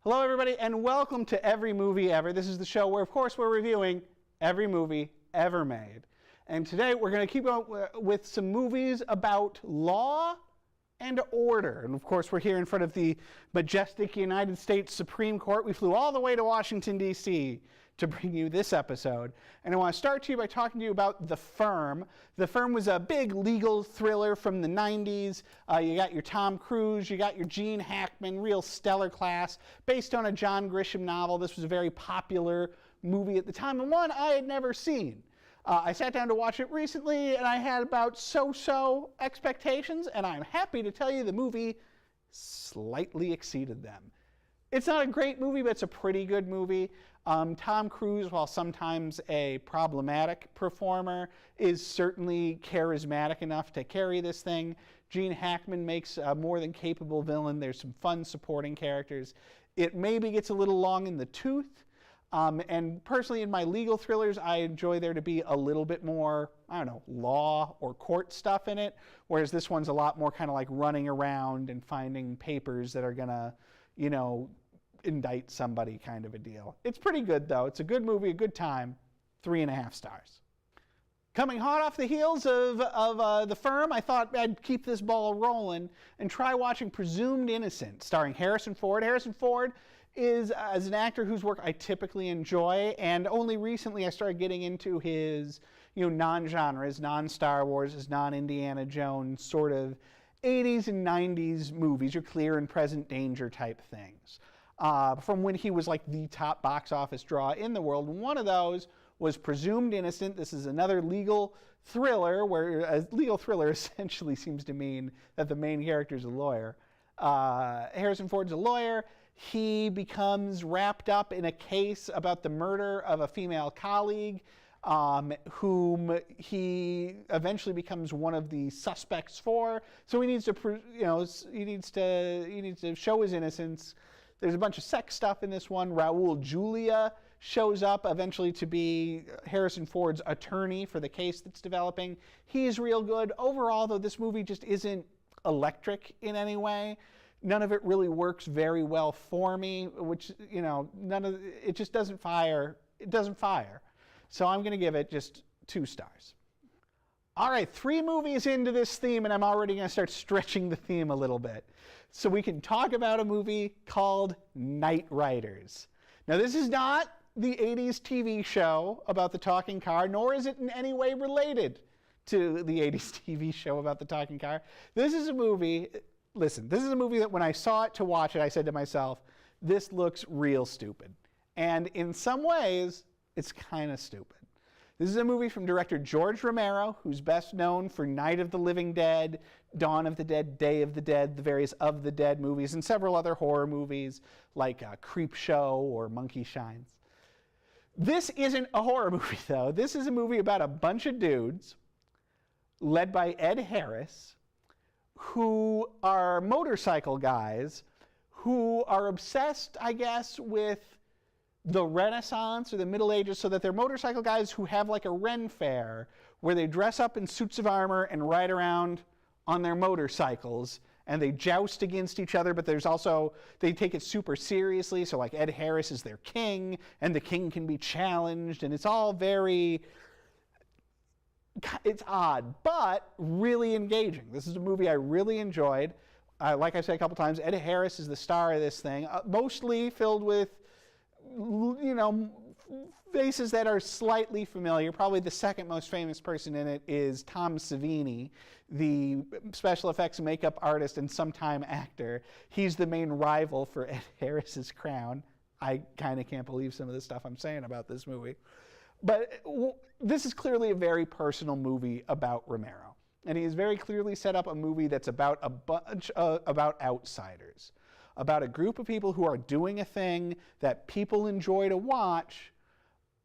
Hello everybody and welcome to Every Movie Ever. This is the show where of course we're reviewing every movie ever made. And today we're going to keep on with some movies about law and order. And of course we're here in front of the majestic United States Supreme Court. We flew all the way to Washington, D.C. to bring you this episode. And I want to start to you by talking to you about The Firm. The Firm was a big legal thriller from the 90s. You got your Tom Cruise, you got your Gene Hackman, real stellar class, based on a John Grisham novel. This was a very popular movie at the time, and one I had never seen. I sat down to watch it recently, and I had about so-so expectations, and I'm happy to tell you the movie slightly exceeded them. It's not a great movie, but it's a pretty good movie. Tom Cruise, while sometimes a problematic performer, is certainly charismatic enough to carry this thing. Gene Hackman makes a more than capable villain. There's some fun supporting characters. It maybe gets a little long in the tooth. And personally, in my legal thrillers, I enjoy there to be a little bit more, I don't know, law or court stuff in it, whereas this one's a lot more kind of like running around and finding papers that are going to, you know, indict somebody kind of a deal. It's pretty good, though. It's a good movie, a good time. 3.5 stars. Coming hot off the heels of The Firm, I thought I'd keep this ball rolling and try watching Presumed Innocent, starring Harrison Ford. Harrison Ford is as an actor whose work I typically enjoy, and only recently I started getting into his, non-genres, non-Star Wars, his non-Indiana Jones sort of 80s and 90s movies, your Clear and Present Danger type things. From when he was like the top box office draw in the world. One of those was Presumed Innocent. This is another legal thriller, where a legal thriller essentially seems to mean that the main character is a lawyer. Harrison Ford's a lawyer. He becomes wrapped up in a case about the murder of a female colleague, whom he eventually becomes one of the suspects for. So he needs to show his innocence. There's a bunch of sex stuff in this one. Raul Julia shows up eventually to be Harrison Ford's attorney for the case that's developing. He's real good. Overall, though, this movie just isn't electric in any way. None of it really works very well for me, which, it just doesn't fire. It doesn't fire. So I'm going to give it just 2 stars. All right, 3 movies into this theme, and I'm already going to start stretching the theme a little bit. So we can talk about a movie called Night Riders. Now, this is not the 80s TV show about the talking car, nor is it in any way related to the 80s TV show about the talking car. This is a movie, listen, this is a movie that when I saw it to watch it, I said to myself, this looks real stupid. And in some ways, it's kind of stupid. This is a movie from director George Romero, who's best known for Night of the Living Dead, Dawn of the Dead, Day of the Dead, the various Of the Dead movies, and several other horror movies like Creepshow or Monkey Shines. This isn't a horror movie, though. This is a movie about a bunch of dudes, led by Ed Harris, who are motorcycle guys who are obsessed, I guess, with the Renaissance or the Middle Ages, so that they're motorcycle guys who have like a Ren fair where they dress up in suits of armor and ride around on their motorcycles, and they joust against each other, but there's also, they take it super seriously, so like Ed Harris is their king, and the king can be challenged, and it's all very, it's odd, but really engaging. This is a movie I really enjoyed. Like I said a couple times, Ed Harris is the star of this thing, mostly filled with faces that are slightly familiar. Probably the second most famous person in it is Tom Savini, the special effects makeup artist and sometime actor. He's the main rival for Ed Harris's crown. I kind of can't believe some of the stuff I'm saying about this movie. But this is clearly a very personal movie about Romero. And he has very clearly set up a movie that's about a bunch about outsiders. About a group of people who are doing a thing that people enjoy to watch,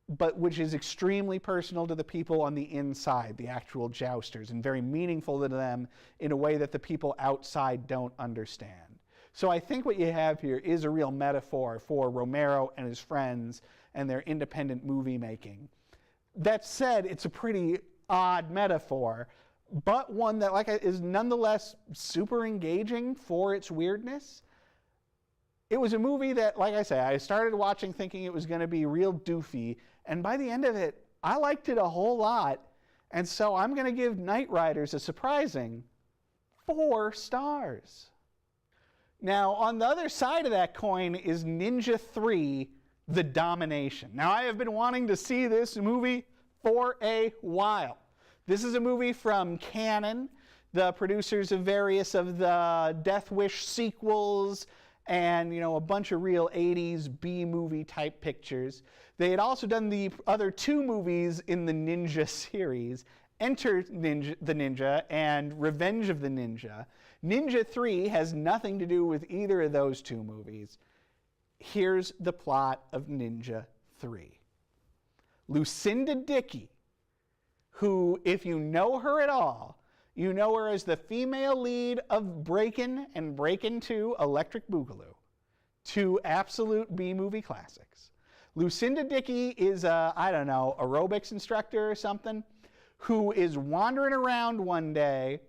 but which is extremely personal to the people on the inside, the actual jousters, and very meaningful to them in a way that the people outside don't understand. So I think what you have here is a real metaphor for Romero and his friends and their independent movie making. That said, it's a pretty odd metaphor, but one that is nonetheless super engaging for its weirdness. It was a movie that, like I say, I started watching thinking it was going to be real doofy, and by the end of it, I liked it a whole lot, and so I'm going to give Knight Riders a surprising 4 stars. Now, on the other side of that coin is Ninja 3, The Domination. Now, I have been wanting to see this movie for a while. This is a movie from Canon, the producers of various of the Death Wish sequels and, a bunch of real 80s B-movie type pictures. They had also done the other 2 movies in the Ninja series, Enter the Ninja and Revenge of the Ninja. Ninja 3 has nothing to do with either of those 2 movies. Here's the plot of Ninja 3. Lucinda Dickey, who, if you know her at all, you know her as the female lead of Breakin' and Breakin' 2 Electric Boogaloo, 2 absolute B-movie classics. Lucinda Dickey is a, aerobics instructor or something, who is wandering around one day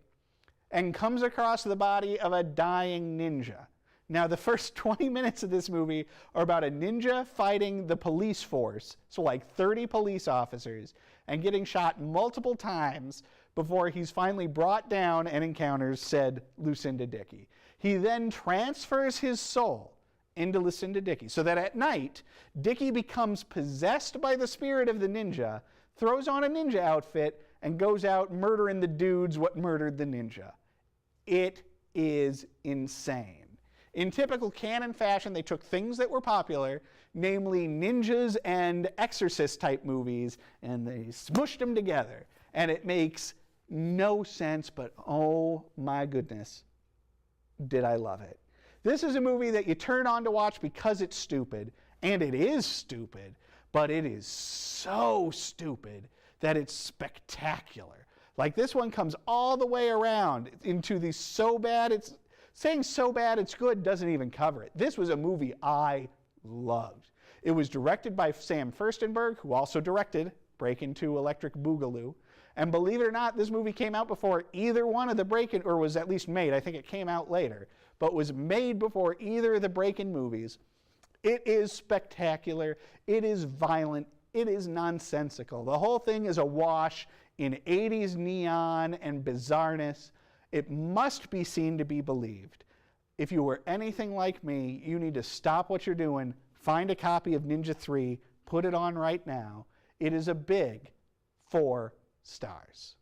and comes across the body of a dying ninja. Now, the first 20 minutes of this movie are about a ninja fighting the police force, so like 30 police officers, and getting shot multiple times before he's finally brought down and encounters said Lucinda Dickey. He then transfers his soul into Lucinda Dickey, so that at night, Dickey becomes possessed by the spirit of the ninja, throws on a ninja outfit, and goes out murdering the dudes what murdered the ninja. It is insane. In typical Canon fashion, they took things that were popular, namely ninjas and exorcist type movies, and they smushed them together. And it makes no sense, but oh my goodness, did I love it. This is a movie that you turn on to watch because it's stupid, and it is stupid, but it is so stupid that it's spectacular. Like, this one comes all the way around into the so bad it's, saying so bad it's good doesn't even cover it. This was a movie I loved. It was directed by Sam Firstenberg, who also directed Breakin' 2 Electric Boogaloo. And believe it or not, this movie came out before either one of the Breakin', or was at least made, I think it came out later, but was made before either of the Breakin' movies. It is spectacular, it is violent, it is nonsensical. The whole thing is a wash in 80s neon and bizarreness. It must be seen to be believed. If you were anything like me, you need to stop what you're doing, find a copy of Ninja 3, put it on right now. It is a big 4 stars.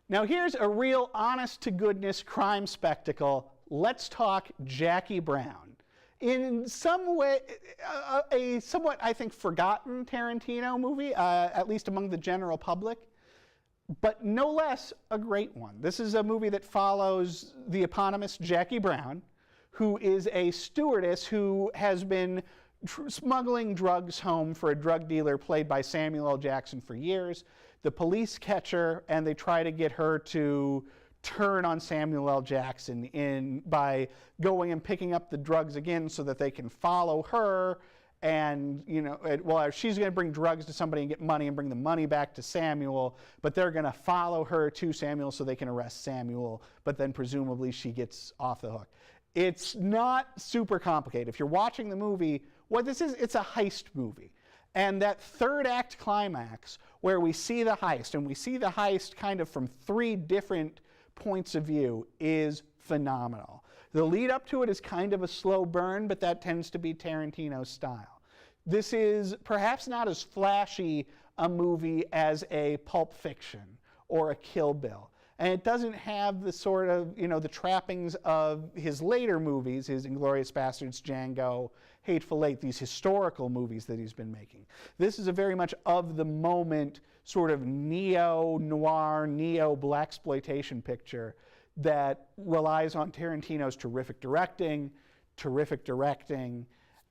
Now here's a real honest-to-goodness crime spectacle. Let's talk Jackie Brown. In some way, a somewhat, I think, forgotten Tarantino movie, at least among the general public, but no less a great one. This is a movie that follows the eponymous Jackie Brown, who is a stewardess who has been smuggling drugs home for a drug dealer played by Samuel L. Jackson for years. The police catch her, and they try to get her to turn on Samuel L. Jackson by going and picking up the drugs again so that they can follow her. And, she's going to bring drugs to somebody and get money and bring the money back to Samuel, but they're going to follow her to Samuel so they can arrest Samuel, but then presumably she gets off the hook. It's not super complicated. If you're watching the movie, what this is, it's a heist movie. And that third act climax where we see the heist, and we see the heist kind of from 3 different points of view, is phenomenal. The lead up to it is kind of a slow burn, but that tends to be Tarantino's style. This is perhaps not as flashy a movie as a Pulp Fiction or a Kill Bill. And it doesn't have the sort of, the trappings of his later movies, his Inglourious Basterds, Django, Hateful Eight, these historical movies that he's been making. This is a very much of the moment sort of neo-noir, neo-blaxploitation picture that relies on Tarantino's terrific directing,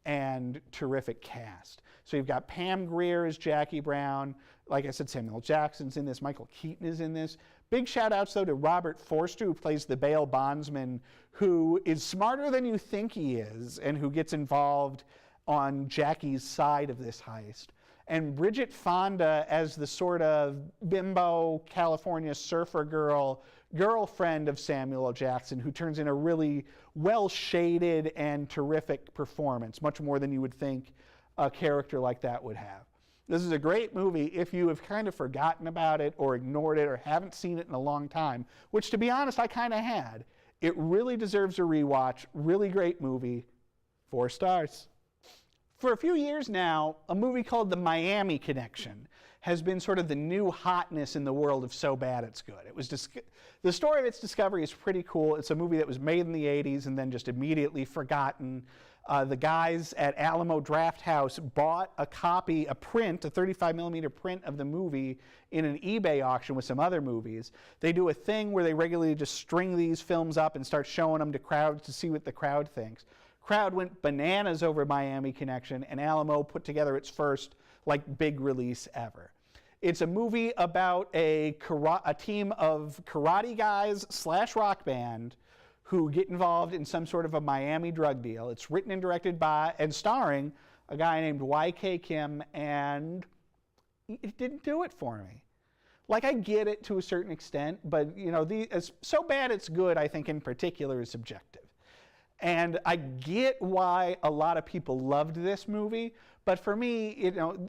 and terrific cast. So you've got Pam Grier as Jackie Brown. Like I said, Samuel Jackson's in this. Michael Keaton is in this. Big shout outs, though, to Robert Forster, who plays the bail bondsman, who is smarter than you think he is, and who gets involved on Jackie's side of this heist. and Bridget Fonda as the sort of bimbo California surfer girlfriend of Samuel L. Jackson, who turns in a really well-shaded and terrific performance, much more than you would think a character like that would have. This is a great movie if you have kind of forgotten about it or ignored it or haven't seen it in a long time, which, to be honest, I kind of had. It really deserves a rewatch. Really great movie. 4 stars. For a few years now, a movie called The Miami Connection has been sort of the new hotness in the world of So Bad It's Good. It was the story of its discovery is pretty cool. It's a movie that was made in the 80s and then just immediately forgotten. The guys at Alamo Drafthouse bought a 35mm print of the movie in an eBay auction with some other movies. They do a thing where they regularly just string these films up and start showing them to crowds to see what the crowd thinks. Crowd went bananas over Miami Connection, and Alamo put together its first big release ever. It's a movie about a team of karate guys / rock band who get involved in some sort of a Miami drug deal. It's written and directed by and starring a guy named Y.K. Kim, and it didn't do it for me. I get it to a certain extent, but So Bad It's Good, I think in particular, is subjective. And I get why a lot of people loved this movie, but for me,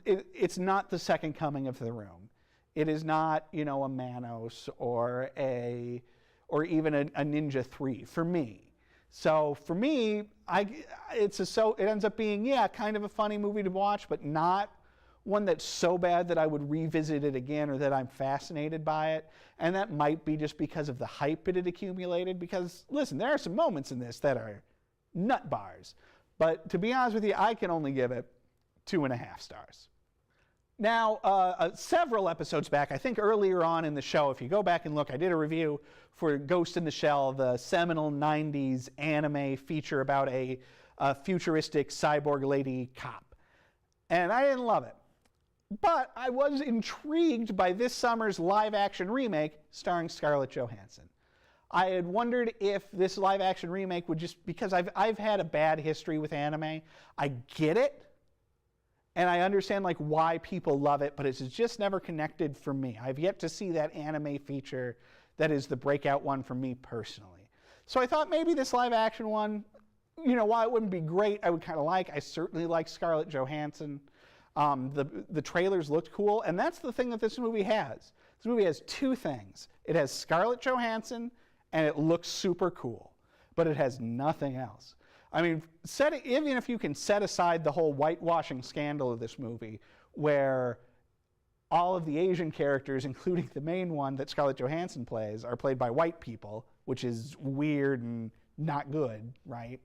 it's not the second coming of The Room. It is not, a Manos or even a Ninja 3 for me. So for me, it ends up being, kind of a funny movie to watch, but not one that's so bad that I would revisit it again or that I'm fascinated by it. And that might be just because of the hype it had accumulated, because, listen, there are some moments in this that are nut bars. But to be honest with you, I can only give it 2.5 stars. Now, several episodes back, I think earlier on in the show, if you go back and look, I did a review for Ghost in the Shell, the seminal 90s anime feature about a futuristic cyborg lady cop. And I didn't love it. But I was intrigued by this summer's live-action remake starring Scarlett Johansson. I had wondered if this live-action remake would because I've had a bad history with anime. I get it. And I understand why people love it, but it's just never connected for me. I've yet to see that anime feature that is the breakout one for me personally. So I thought maybe this live action one, while it wouldn't be great, I would kind of I certainly like Scarlett Johansson. The trailers looked cool, and that's the thing that this movie has. This movie has 2 things. It has Scarlett Johansson, and it looks super cool, but it has nothing else. I mean, even if you can set aside the whole whitewashing scandal of this movie, where all of the Asian characters, including the main one that Scarlett Johansson plays, are played by white people, which is weird and not good, right?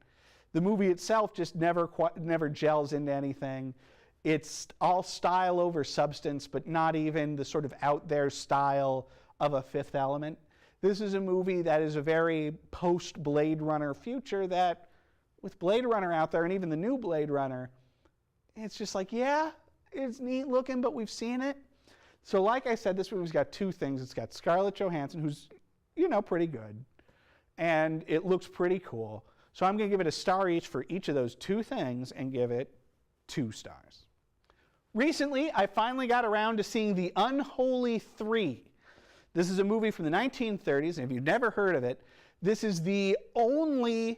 The movie itself just never gels into anything. It's all style over substance, but not even the sort of out there style of a Fifth Element. This is a movie that is a very post-Blade Runner future that, with Blade Runner out there, and even the new Blade Runner, it's just it's neat looking, but we've seen it. So like I said, this movie's got 2 things. It's got Scarlett Johansson, who's, pretty good, and it looks pretty cool. So I'm going to give it a star each for each of those 2 things and give it 2 stars. Recently, I finally got around to seeing The Unholy 3. This is a movie from the 1930s, and if you've never heard of it, this is the only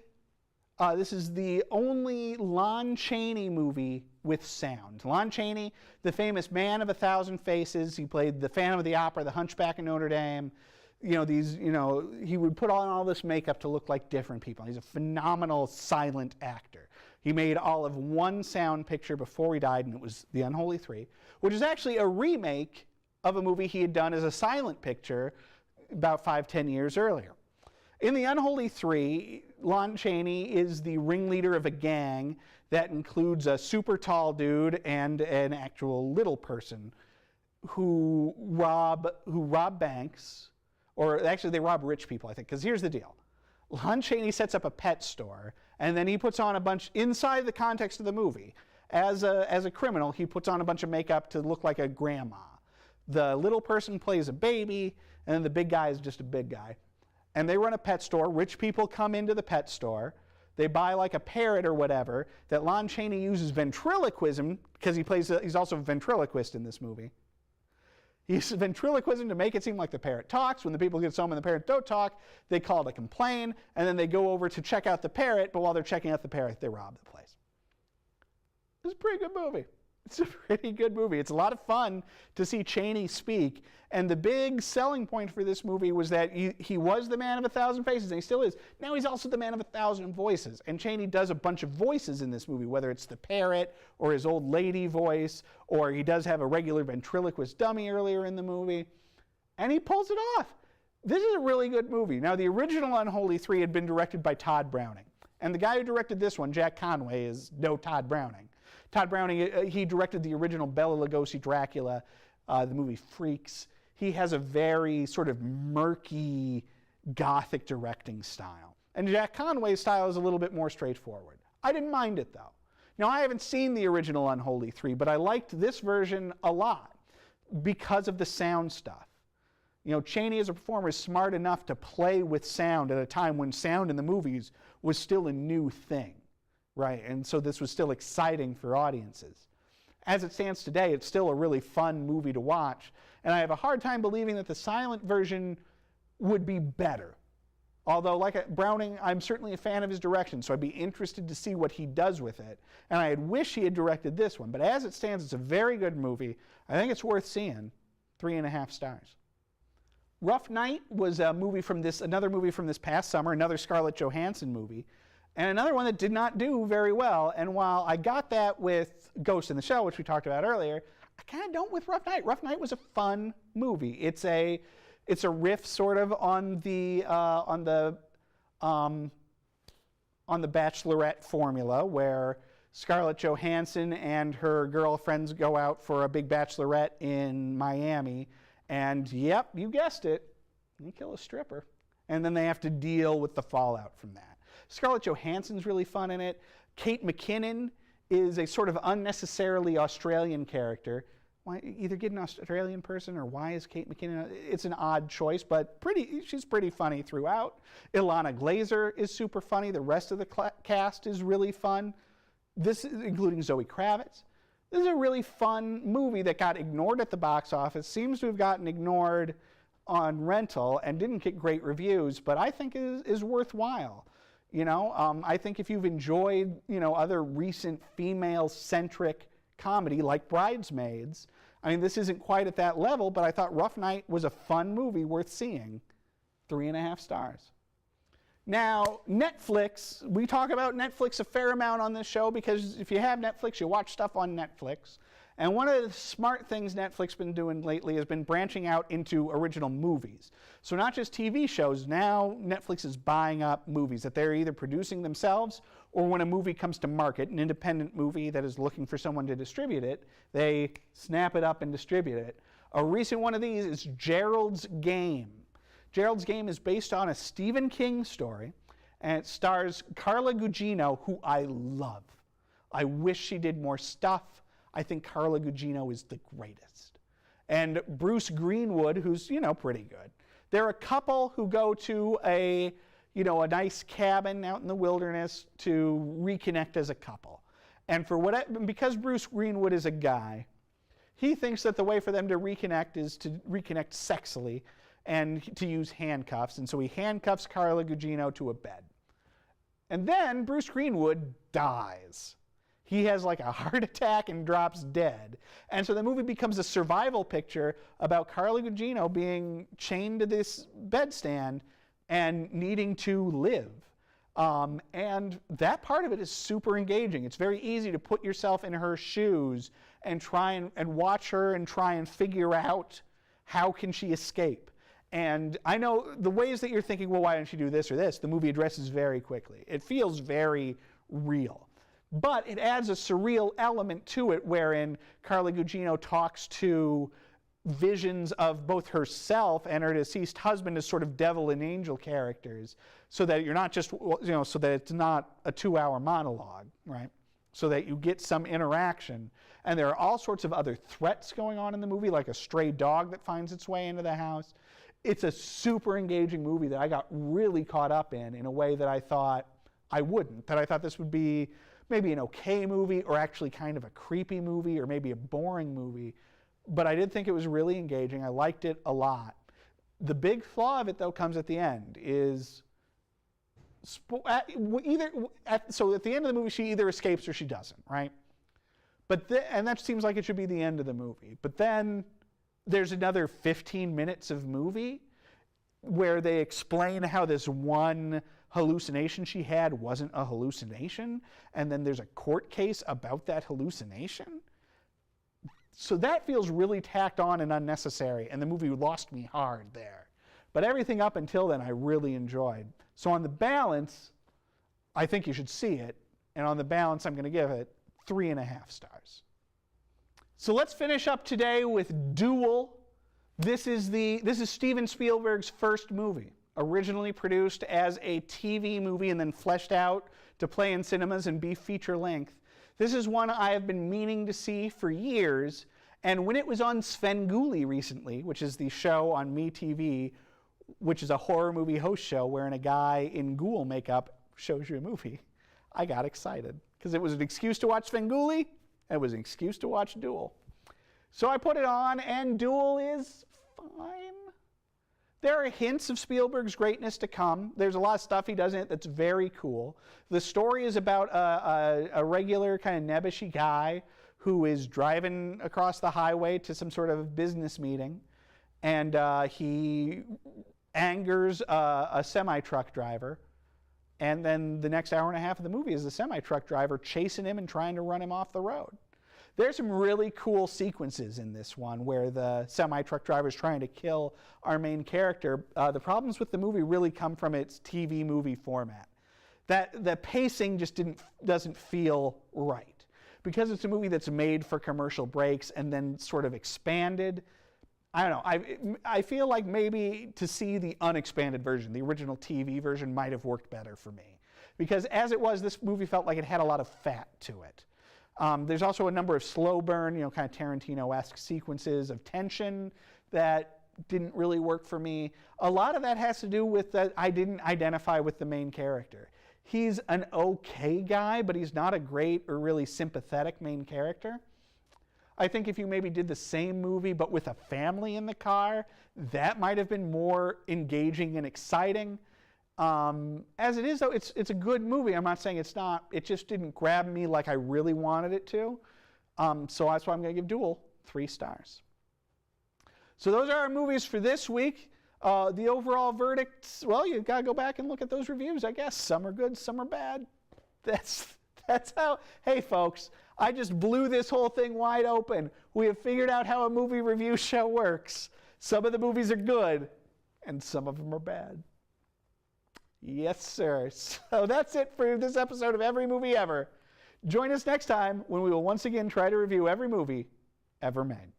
Lon Chaney movie with sound. Lon Chaney, the famous man of 1,000 faces. He played the Phantom of the Opera, the Hunchback of Notre Dame. He would put on all this makeup to look like different people. He's a phenomenal silent actor. He made all of 1 sound picture before he died, and it was The Unholy 3, which is actually a remake of a movie he had done as a silent picture about 5-10 years earlier. In The Unholy 3, Lon Chaney is the ringleader of a gang that includes a super tall dude and an actual little person who rob banks, or actually they rob rich people, I think, because here's the deal. Lon Chaney sets up a pet store, and then he puts on a bunch, inside the context of the movie, as a criminal, he puts on a bunch of makeup to look like a grandma. The little person plays a baby, and then the big guy is just a big guy. And they run a pet store. Rich people come into the pet store. They buy like a parrot or whatever that Lon Chaney uses ventriloquism, because he's also a ventriloquist in this movie. He uses ventriloquism to make it seem like the parrot talks. When the people get home and the parrot don't talk, they call to complain, and then they go over to check out the parrot, but while they're checking out the parrot, they rob the place. It's a pretty good movie. It's a pretty good movie. It's a lot of fun to see Chaney speak. And the big selling point for this movie was that he was the man of 1,000 faces, and he still is. Now he's also the man of 1,000 voices. And Chaney does a bunch of voices in this movie, whether it's the parrot or his old lady voice, or he does have a regular ventriloquist dummy earlier in the movie. And he pulls it off. This is a really good movie. Now, the original Unholy 3 had been directed by Todd Browning. And the guy who directed this one, Jack Conway, is no Todd Browning. Todd Browning, he directed the original Bela Lugosi Dracula, the movie Freaks. He has a very sort of murky, gothic directing style. And Jack Conway's style is a little bit more straightforward. I didn't mind it, though. Now, I haven't seen the original Unholy 3, but I liked this version a lot because of the sound stuff. You know, Chaney as a performer is smart enough to play with sound at a time when sound in the movies was still a new thing. Right, and so this was still exciting for audiences. As it stands today, it's still a really fun movie to watch, and I have a hard time believing that the silent version would be better. Although, like Browning, I'm certainly a fan of his direction, so I'd be interested to see what he does with it, and I wish he had directed this one, but as it stands, it's a very good movie. I think it's worth seeing. 3.5 stars. Rough Night was a movie from another movie from this past summer, another Scarlett Johansson movie. And another one that did not do very well. And while I got that with Ghost in the Shell, which we talked about earlier, I kind of don't with Rough Night. Rough Night was a fun movie. It's a riff sort of on the Bachelorette formula, where Scarlett Johansson and her girlfriends go out for a big bachelorette in Miami, and yep, you guessed it, they kill a stripper, and then they have to deal with the fallout from that. Scarlett Johansson's really fun in it. Kate McKinnon is a sort of unnecessarily Australian character. Why either get an Australian person, or why is Kate McKinnon? It's an odd choice, but she's pretty funny throughout. Ilana Glazer is super funny. The rest of the cast is really fun. This is including Zoe Kravitz. This is a really fun movie that got ignored at the box office, seems to have gotten ignored on rental, and didn't get great reviews, but I think is worthwhile. You know, I think if you've enjoyed, other recent female-centric comedy like Bridesmaids, I mean, this isn't quite at that level, but I thought Rough Night was a fun movie worth seeing. 3.5 stars. Now, Netflix, we talk about Netflix a fair amount on this show because if you have Netflix, you watch stuff on Netflix. And one of the smart things Netflix has been doing lately has been branching out into original movies. So not just TV shows, now Netflix is buying up movies that they're either producing themselves, or when a movie comes to market, an independent movie that is looking for someone to distribute it, they snap it up and distribute it. A recent one of these is Gerald's Game. Gerald's Game is based on a Stephen King story, and it stars Carla Gugino, who I love. I wish she did more stuff. I think Carla Gugino is the greatest. And Bruce Greenwood, who's, pretty good. They're a couple who go to a nice cabin out in the wilderness to reconnect as a couple. And because Bruce Greenwood is a guy, he thinks that the way for them to reconnect is to reconnect sexily and to use handcuffs. And so he handcuffs Carla Gugino to a bed. And then Bruce Greenwood dies. He has like a heart attack and drops dead. And so the movie becomes a survival picture about Carla Gugino being chained to this bedstand and needing to live. And that part of it is super engaging. It's very easy to put yourself in her shoes and try and watch her and try and figure out how can she escape. And I know the ways that you're thinking, well, why don't you do this or this? The movie addresses very quickly. It feels very real. But it adds a surreal element to it wherein Carla Gugino talks to visions of both herself and her deceased husband as sort of devil and angel characters, so that you're not just, so that it's not a 2-hour monologue, right? So that you get some interaction. And there are all sorts of other threats going on in the movie, like a stray dog that finds its way into the house. It's a super engaging movie that I got really caught up in a way that I thought, I wouldn't. That I thought this would be maybe an okay movie, or actually kind of a creepy movie, or maybe a boring movie. But I did think it was really engaging. I liked it a lot. The big flaw of it, though, comes at the end. So at the end of the movie, she either escapes or she doesn't, right? And that seems like it should be the end of the movie. But then there's another 15 minutes of movie where they explain how this one hallucination she had wasn't a hallucination, and then there's a court case about that hallucination. So that feels really tacked on and unnecessary, and the movie lost me hard there. But everything up until then I really enjoyed. So on the balance, I think you should see it, and on the balance I'm going to give it 3.5 stars. So let's finish up today with Duel. This is Steven Spielberg's first movie, originally produced as a TV movie and then fleshed out to play in cinemas and be feature length. This is one I have been meaning to see for years, and when it was on Svengoolie recently, which is the show on MeTV, which is a horror movie host show wherein a guy in ghoul makeup shows you a movie, I got excited because it was an excuse to watch Svengoolie, and it was an excuse to watch Duel. So I put it on, and Duel is fine. There are hints of Spielberg's greatness to come. There's a lot of stuff he does in it that's very cool. The story is about a regular kind of nebbishy guy who is driving across the highway to some sort of business meeting, and he angers a semi-truck driver. And then the next hour and a half of the movie is the semi-truck driver chasing him and trying to run him off the road. There's some really cool sequences in this one where the semi-truck driver is trying to kill our main character. The problems with the movie really come from its TV movie format. That the pacing just doesn't feel right. Because it's a movie that's made for commercial breaks and then sort of expanded, I don't know, I feel like maybe to see the unexpanded version, the original TV version, might have worked better for me. Because as it was, this movie felt like it had a lot of fat to it. There's also a number of slow burn, kind of Tarantino-esque sequences of tension that didn't really work for me. A lot of that has to do with that I didn't identify with the main character. He's an okay guy, but he's not a great or really sympathetic main character. I think if you maybe did the same movie but with a family in the car, that might have been more engaging and exciting. As it is, though, it's a good movie. I'm not saying it's not. It just didn't grab me like I really wanted it to. So that's why I'm going to give Duel 3 stars. So those are our movies for this week. The overall verdicts, well, you've got to go back and look at those reviews, I guess. Some are good, some are bad. That's how, hey folks, I just blew this whole thing wide open. We have figured out how a movie review show works. Some of the movies are good, and some of them are bad. Yes, sir. So that's it for this episode of Every Movie Ever. Join us next time when we will once again try to review every movie ever made.